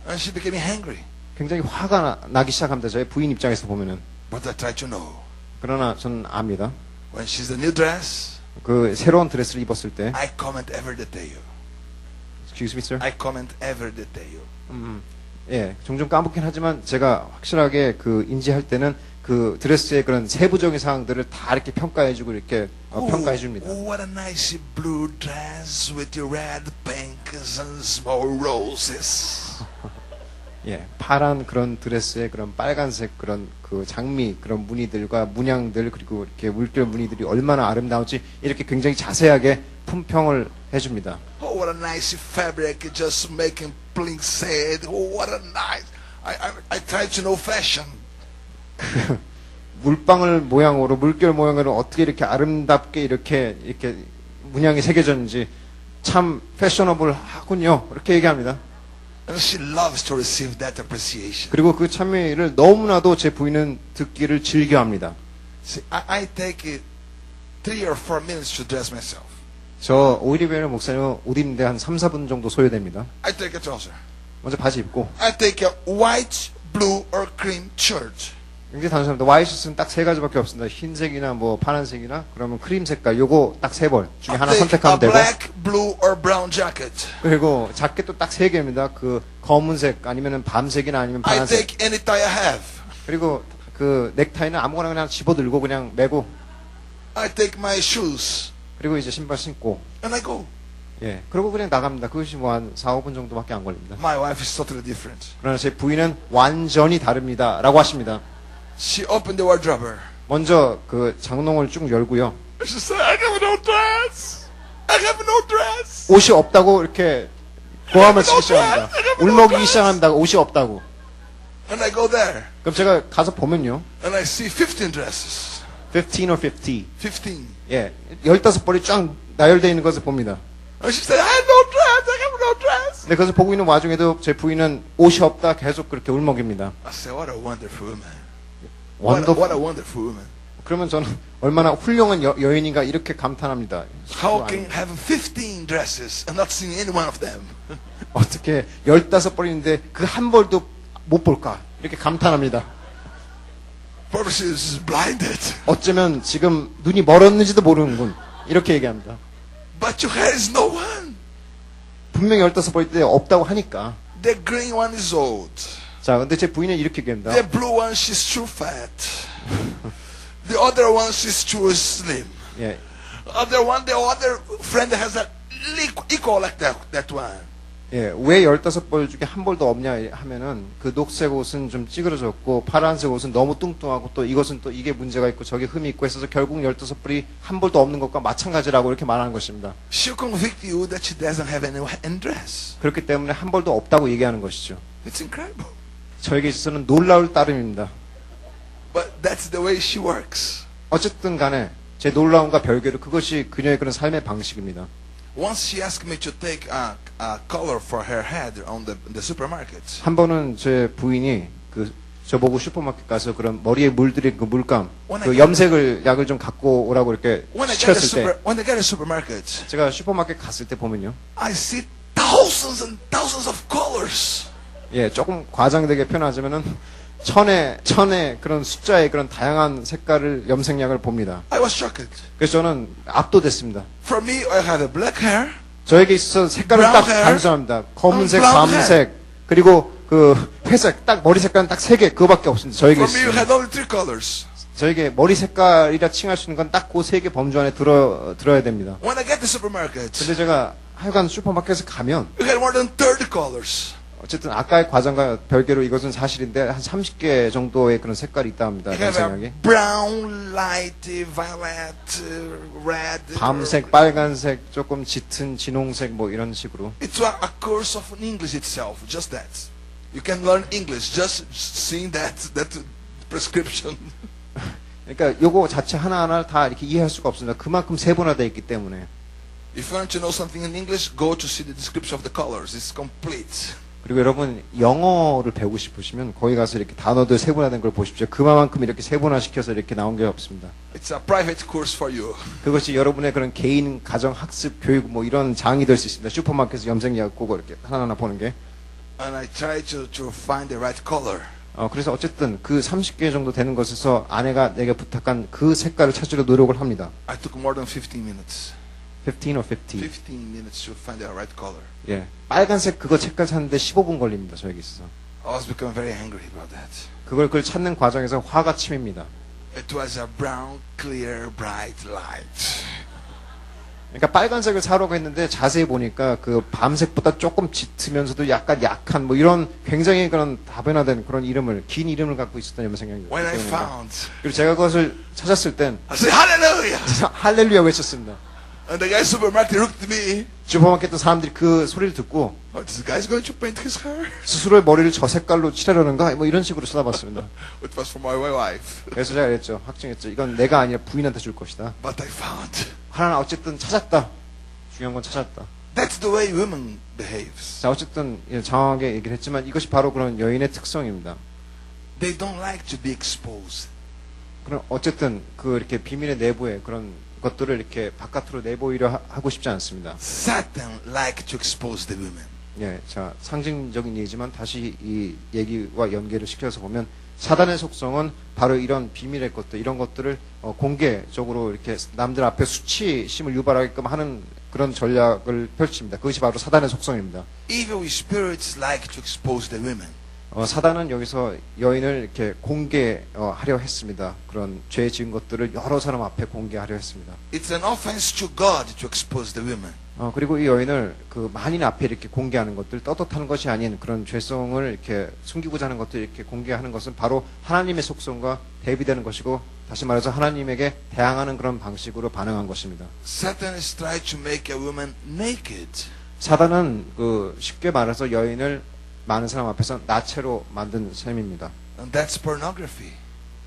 And she became angry. 굉장히 화가 나기 시작합니다. 저희 부인 입장에서 보면은. But I try to know. 그러나 저는 압니다. When she's the new dress, 그 새로운 드레스를 입었을 때, I comment every detail. excuse me, sir. I comment every detail. 예, 종종 까먹긴 하지만 제가 확실하게 그 인지할 때는 그 드레스의 그런 세부적인 사항들을 다 이렇게 평가해주고 이렇게 평가해 줍니다. Oh, what a nice blue dress with your red, pink, and small roses. 예, 파란 그런 드레스에 그런 빨간색 그런 그 장미 그런 무늬들과 문양들 그리고 이렇게 물결 무늬들이 얼마나 아름다운지 이렇게 굉장히 자세하게 품평을 해줍니다. Oh, what a nice fabric, just making blink said. Oh, what a nice. I try to know fashion. 물방울 모양으로 물결 모양으로 어떻게 이렇게 아름답게 이렇게 문양이 새겨졌는지 참 패셔너블 하군요. 이렇게 얘기합니다. And she loves to receive that appreciation. 그리고 그 찬미를 너무나도 제 부인은 듣기를 즐겨합니다. See, I take 3 or 4 minutes to dress myself. 저 오일리베르 목사님 옷 입는데 한 3, 4분 정도 소요됩니다. I take a trouser. 먼저 바지 입고 I take a white, blue, or cream shirt. 굉장히 단순합니다. 와이셔츠는 딱 3가지밖에 없습니다. 흰색이나 뭐 파란색이나 그러면 크림 색깔 요거 딱 3벌 중에 하나 I take a 선택하면 되고 black, blue, or brown jacket. 그리고 자켓도 딱 3개입니다. 그 검은색 아니면은 밤색이나 아니면 I 파란색 take any tie I have. 그리고 그 넥타이는 아무거나 그냥 집어들고 그냥 매고 I take my shoes 그리고 이제 신발 신고 and I go. 예 그리고 그냥 나갑니다. 그것이 뭐 한 4, 5분 정도밖에 안 걸립니다. My wife is totally different. 그러나 제 부인은 완전히 다릅니다. 라고 하십니다. She opened the wardrobe. 먼저 그 장롱을 쭉 열고요. She said, I have no dress. I have no dress. 옷이 없다고 이렇게 고함을 치기 시작합니다. 울먹이기 시작합니다. 옷이 없다고. And I go there. 그럼 제가 가서 보면요. And I see 15 dresses. 15 or 50. 15. 예. 15벌이 쫙 나열되어 있는 것을 봅니다. And she said, I have no dress. I have no dress. 근데 그것을 보고 있는 와중에도 제 부인은 옷이 없다 계속 그렇게 울먹입니다. I said, what a wonderful woman. 원더 What a wonderful woman. 그러면 저는 얼마나 훌륭한 여인인가 이렇게 감탄합니다. How can you have 15 dresses and not seeing any one of them? 어떻게 15벌인데 그 한 벌도 못 볼까? 이렇게 감탄합니다. Probably she is blinded. 어쩌면 지금 눈이 멀었는지도 모르는군. 이렇게 얘기합니다. But your hair is no one. 분명히 15벌인데 없다고 하니까. The green one is old. 자, 근데 제 부인은 이렇게 얘기합니다. The blue one, she's too fat. The other one, she's too slim. 예. The other friend has a equal like that one. 예, 왜 15벌 중에 한 벌도 없냐 하면은 그 녹색 옷은 좀 찌그러졌고 파란색 옷은 너무 뚱뚱하고 또 이것은 또 이게 문제가 있고 저게 흠이 있고 해서 결국 15벌이 한 벌도 없는 것과 마찬가지라고 이렇게 말하는 것입니다. She'll convict you that she doesn't have any dress. 그렇기 때문에 한 벌도 없다고 얘기하는 것이죠. It's incredible. 저에게 있어서는 놀라울 따름입니다. But that's the way she works. 어쨌든 간에 제 놀라움과 별개로 그것이 그녀의 그런 삶의 방식입니다. Once she asked me to take a color for her head on the supermarket. 한 번은 제 부인이 그 저보고 슈퍼마켓 가서 그런 머리에 물들인 그 물감, 그 염색을 약을 좀 갖고 오라고 이렇게 시켰을 때, when I get a supermarket, 제가 슈퍼마켓 갔을 때 보면요, I see thousands and thousands of colors. 예, 조금 과장되게 표현하자면은 천의 그런 숫자의 그런 다양한 색깔을 염색약을 봅니다. I was shocked. 그래서 저는 압도됐습니다. For me, I have a black hair. 저에게 있어서 색깔은 딱 단순합니다. 검은색, 밤색, 그리고 그 회색, 딱 머리 색깔은 딱 3개 그거밖에 없습니다. 저에게 For me, you 있습니다. had only 3 colors. 저에게 머리 색깔이라 칭할 수 있는 건 딱 그 3개 범주 안에 들어야 됩니다. When I get to the supermarket, 근데 제가 하여간 슈퍼마켓에 가면 you had more than 30 colors. 어쨌든 아까의 과정과 별개로 이것은 사실인데 한 30개 정도의 그런 색깔이 있다 합니다. You have a 염색약이. brown, light, violet, red. 밤색, 빨간색, 조금 짙은 진홍색 뭐 이런 식으로. It's a course of English itself, just that. You can learn English just seeing that prescription. 그러니까 요거 자체 하나하나 다 이렇게 이해할 수가 없습니다. 그만큼 세분화되어 있기 때문에. If you want to know something in English, go to see the description of the colors. It's complete. 그리고 여러분 영어를 배우고 싶으시면 거기 가서 이렇게 단어들 세분화된 걸 보십시오. 그만큼 이렇게 세분화시켜서 이렇게 나온 게 없습니다. It's a private course for you. 그것이 여러분의 그런 개인 가정 학습 교육 뭐 이런 장이 될 수 있습니다. 슈퍼마켓에서 염색약 보고 이렇게 하나하나 보는 게. And I tried to find the right color. 그래서 어쨌든 그 30개 정도 되는 것에서 아내가 내게 부탁한 그 색깔을 찾으려 노력을 합니다. I took more than 15 minutes. 15 or 50. 15 minutes to find the right color. 예. 빨간색 그거 색깔 찾는데 15분 걸립니다. 저에게 있어서. I was becoming very angry about that. 그걸 찾는 과정에서 화가 치밉니다. It was a brown, clear, bright light. 그러니까 빨간색을 사려고 했는데 자세히 보니까 그 밤색보다 조금 짙으면서도 약간 약한 뭐 이런 굉장히 그런 다변화된 그런 이름을 긴 이름을 갖고 있었다는 생각이 When I 들었습니다. found, 그리고 제가 그것을 찾았을 땐 I said, Hallelujah! 할렐루야 외쳤습니다. And the guy supermarket looked at me. 슈퍼마켓 사람들이 그 소리를 듣고 Oh, this guy's going to paint his hair. 스스로의 머리를 저 색깔로 칠하려는가 뭐 이런 식으로 쳐다봤습니다. It was for my wife. 그래서 제가 그랬죠. 확증했죠. 이건 내가 아니라 부인한테 줄 것이다. But I found. 하나 어쨌든 찾았다. 중요한 건 찾았다. That's the way women behaves. 자 어쨌든 장황하게 얘기를 했지만 이것이 바로 그런 여인의 특성입니다. They don't like to be exposed. 그럼 어쨌든 그 이렇게 비밀의 내부에 그런 것들을 이렇게 바깥으로 내보이려 하고 싶지 않습니다. Satan like to expose the women. 예, 자 상징적인 얘기지만 다시 이 얘기와 연계를 시켜서 보면 사단의 속성은 바로 이런 비밀의 것들, 이런 것들을 공개적으로 이렇게 남들 앞에 수치심을 유발하게끔 하는 그런 전략을 펼칩니다. 그것이 바로 사단의 속성입니다. Evil spirits like to expose the women. 사단은 여기서 여인을 이렇게 공개하려 했습니다. 그런 죄 지은 것들을 여러 사람 앞에 공개하려 했습니다. It's an offense to God to expose the women. 그리고 이 여인을 그 만인 앞에 이렇게 공개하는 것들, 떳떳한 것이 아닌 그런 죄성을 이렇게 숨기고자 하는 것들 이렇게 공개하는 것은 바로 하나님의 속성과 대비되는 것이고, 다시 말해서 하나님에게 대항하는 그런 방식으로 반응한 것입니다. Satan is trying to make a woman naked. 사단은 그 쉽게 말해서 여인을 많은 사람 앞에서 나체로 만든 셈입니다. And that's pornography.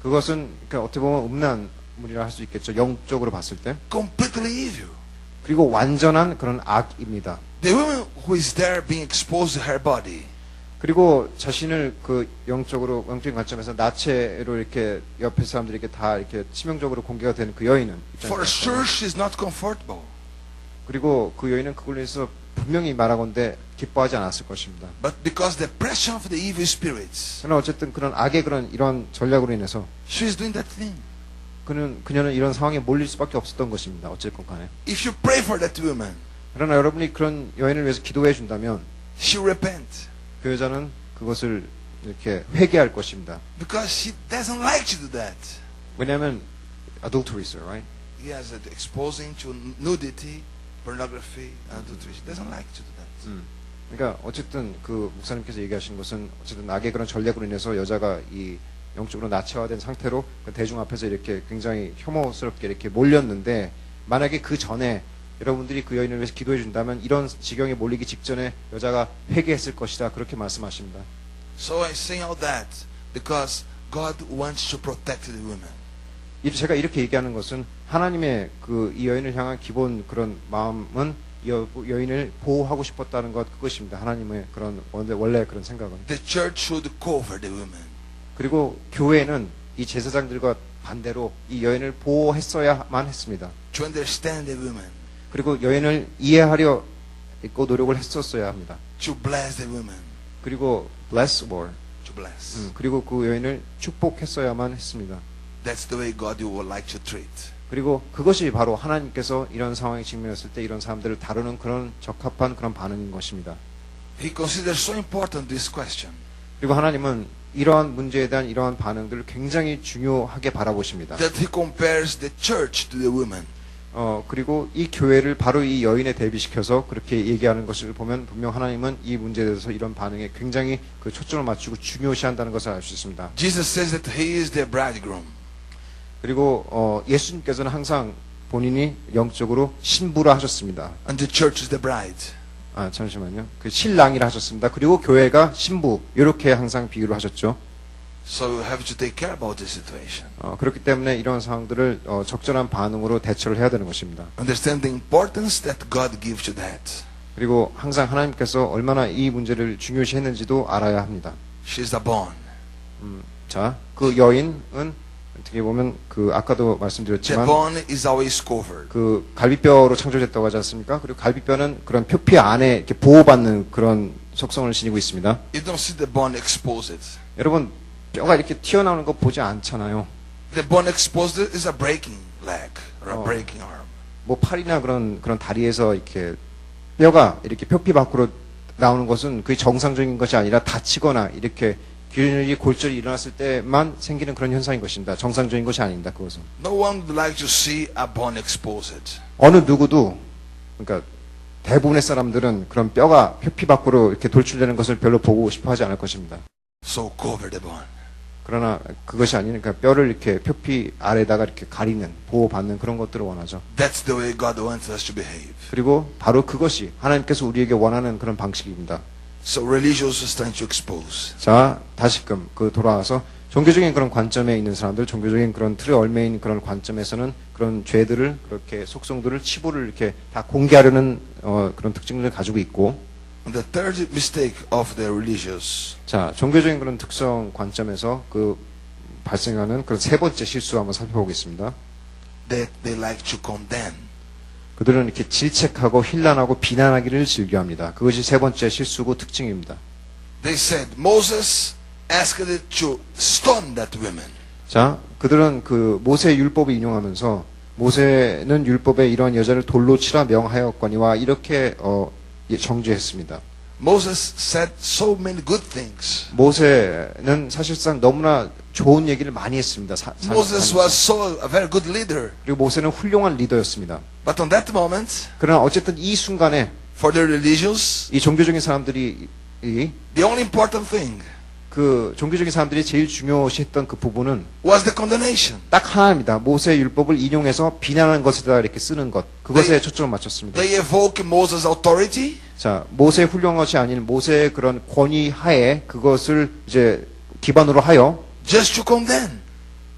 그것은 그러니까 어떻게 보면 음란물이라 할 수 있겠죠. 영적으로 봤을 때. Completely evil. 그리고 완전한 그런 악입니다. The woman who is there being exposed to her body. 그리고 자신을 그 영적으로 영적인 관점에서 나체로 이렇게 옆에 사람들이 이렇게 다 이렇게 치명적으로 공개가 되는 그 여인은 For sure she's not comfortable. 그리고 그 여인은 그걸로 해서 분명히 말하건대 기뻐하지 않았을 것입니다. But because the pressure of the evil spirits, 그러나 어쨌든 그런 악의 그런 이런 전략으로 인해서 she's doing that thing. 그녀는 이런 상황에 몰릴 수밖에 없었던 것입니다. 어쨌건 간에. If you pray for that woman, 그러나 여러분이 그런 여인을 위해서 기도해 준다면 she'll repent. 그 여자는 그것을 이렇게 회개할 것입니다. Because she doesn't like to do that. 왜냐하면 adulteries, right? Yes, exposing to nudity, pornography, adultery. She doesn't like to do that. 그러니까 어쨌든 그 목사님께서 얘기하신 것은 어쨌든 악의 그런 전략으로 인해서 여자가 이 영적으로 나체화된 상태로 그 대중 앞에서 이렇게 굉장히 혐오스럽게 이렇게 몰렸는데, 만약에 그 전에 여러분들이 그 여인을 위해서 기도해 준다면 이런 지경에 몰리기 직전에 여자가 회개했을 것이다. 그렇게 말씀하십니다. So I say all that because God wants to protect the woman. 제가 이렇게 얘기하는 것은 하나님의 그 이 여인을 향한 기본 그런 마음은 여인을 보호하고 싶었다는 것, 그것입니다. 하나님의 그런 원래 그런 생각은. The church should cover the woman. 그리고 교회는 이 제사장들과 반대로 이 여인을 보호했어야만 했습니다. To understand the woman. 그리고 여인을 이해하려 있고 노력을 했었어야 합니다. To bless the woman. 그리고 bless or To bless. 그리고 그 여인을 축복했어야만 했습니다. That's the way God would like to treat. 그리고 그것이 바로 하나님께서 이런 상황에 직면했을 때 이런 사람들을 다루는 그런 적합한 그런 반응인 것입니다. He considers so important this question. 그리고 하나님은 이러한 문제에 대한 이러한 반응들을 굉장히 중요하게 바라보십니다. That he compares the church to the woman. 그리고 이 교회를 바로 이 여인에 대비시켜서 그렇게 얘기하는 것을 보면 분명 하나님은 이 문제에 대해서 이런 반응에 굉장히 그 초점을 맞추고 중요시한다는 것을 알 수 있습니다. Jesus says that he is the bridegroom. 그리고 예수님께서는 항상 본인이 영적으로 신부라 하셨습니다. And the church is the bride. 잠시만요. 그 신랑이라 하셨습니다. 그리고 교회가 신부, 이렇게 항상 비유를 하셨죠. So you have to take care about this situation. 그렇기 때문에 이런 상황들을 적절한 반응으로 대처를 해야 되는 것입니다. Understand the importance that God gives to that. 그리고 항상 하나님께서 얼마나 이 문제를 중요시했는지도 알아야 합니다. She's the bond. 자, 그 여인은 어떻게 보면 그 아까도 The 말씀드렸지만 bone is always covered. 그 갈비뼈로 창조됐다고 하지 않습니까? 그리고 갈비뼈는 그런 표피 안에 이렇게 보호받는 그런 속성을 지니고 있습니다. You don't see the bone exposed. 여러분 뼈가 이렇게 튀어나오는 거 보지 않잖아요. The bone exposed is a breaking leg or a Oh. breaking arm. 뭐 팔이나 그런 다리에서 이렇게 뼈가 이렇게 표피 밖으로 나오는 것은 그게 정상적인 것이 아니라 다치거나 이렇게 균일이 골절이 일어났을 때만 생기는 그런 현상인 것입니다. 정상적인 것이 아닙니다. 그것은 No one would like to see a bone exposed. 어느 누구도 그러니까 대부분의 사람들은 그런 뼈가 표피 밖으로 이렇게 돌출되는 것을 별로 보고 싶어하지 않을 것입니다. So cover the bone. 그러나 그것이 아니니까 뼈를 이렇게 표피 아래다가 이렇게 가리는 보호받는 그런 것들을 원하죠. That's the way God wants us to behave. 그리고 바로 그것이 하나님께서 우리에게 원하는 그런 방식입니다. So religious is trying to expose. 자, 다시금 돌아와서 종교적인 그런 관점에 있는 사람들, 종교적인 그런 틀에 얽매인 그런 관점에서는 그런 죄들을 그렇게 속성들을 치부를 이렇게 다 공개하려는 그런 특징들을 가지고 있고, And the third mistake of the religious 자, 종교적인 그런 특성 관점에서 그 발생하는 그런 세 번째 실수 한번 살펴보겠습니다. that they like to condemn. 그들은 이렇게 질책하고 힐난하고 비난하기를 즐겨합니다. 그것이 세 번째 실수고 특징입니다. They said Moses asked it to stone that woman. 자, 그들은 그 모세 율법을 인용하면서 모세는 율법에 이러한 여자를 돌로 치라 명하였거니와 이렇게 정죄했습니다. Moses said so many good things. 모세는 사실상 너무나 좋은 얘기를 많이 했습니다. Moses was so a very good leader. 그리고 모세는 훌륭한 리더였습니다. But on that moment, 그러나 어쨌든 이 순간에 for the religious, 이 종교적인 사람들이 the only important thing 그 종교적인 사람들이 제일 중요시했던 그 부분은 was the condemnation. 딱 하나입니다. 모세 율법을 인용해서 비난하는 것에다 이렇게 쓰는 것. 그것에 초점을 맞췄습니다. They evoke Moses' authority. 자, 모세의 훌륭한 것이 아닌 모세의 그런 권위 하에 그것을 이제 기반으로 하여 Just to condemn.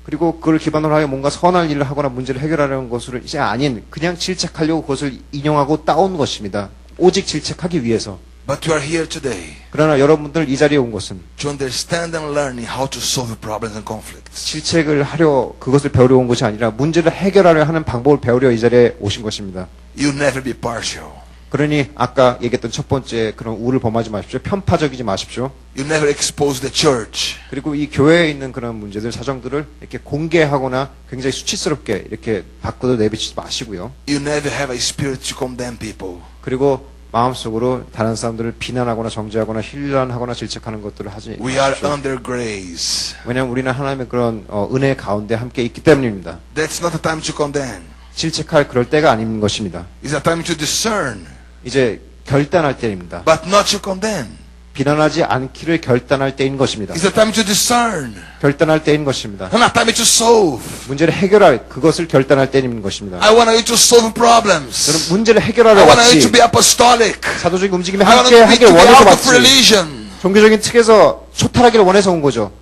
그리고 그걸 기반으로 하여 뭔가 선한 일을 하거나 문제를 해결하려는 것을 이제 아닌 그냥 질책하려고 그것을 인용하고 따온 것입니다. 오직 질책하기 위해서. But you are here today 그러나 여러분들 이 자리에 온 것은 to understand and learning how to solve problems and conflicts. 질책을 하려 그것을 배우려 온 것이 아니라 문제를 해결하려 하는 방법을 배우려 이 자리에 오신 것입니다. You never be partial. 그러니 아까 얘기했던 첫 번째 그런 우를 범하지 마십시오. 편파적이지 마십시오. You never expose the church. 그리고 이 교회에 있는 그런 문제들, 사정들을 이렇게 공개하거나 굉장히 수치스럽게 이렇게 밖으로 내비치지 마시고요. You never have a spirit to condemn people. 그리고 마음속으로 다른 사람들을 비난하거나 정죄하거나 힐난하거나 질책하는 것들을 하지 We are 마십시오. under grace. 왜냐하면 우리는 하나님의 그런 은혜 가운데 함께 있기 때문입니다. That's not a time to condemn. 질책할 그럴 때가 아닌 것입니다. It's a time to discern, 이제 결단할 때입니다. but not to condemn. 비난하지 않기를 결단할 때인 것입니다. It's a time to discern, 결단할 때인 것입니다. and a time to solve. 문제를 해결할 그것을 결단할 때인 것입니다. I want you to solve problems. 저는 문제를 I 해결하러 want you to 왔지 be apostolic. 사도적인 움직임에 I want 함께 you 하길 to be 원해서 out of 왔지. religion. 종교적인 틀에서 초탈하기를 원해서 온 거죠.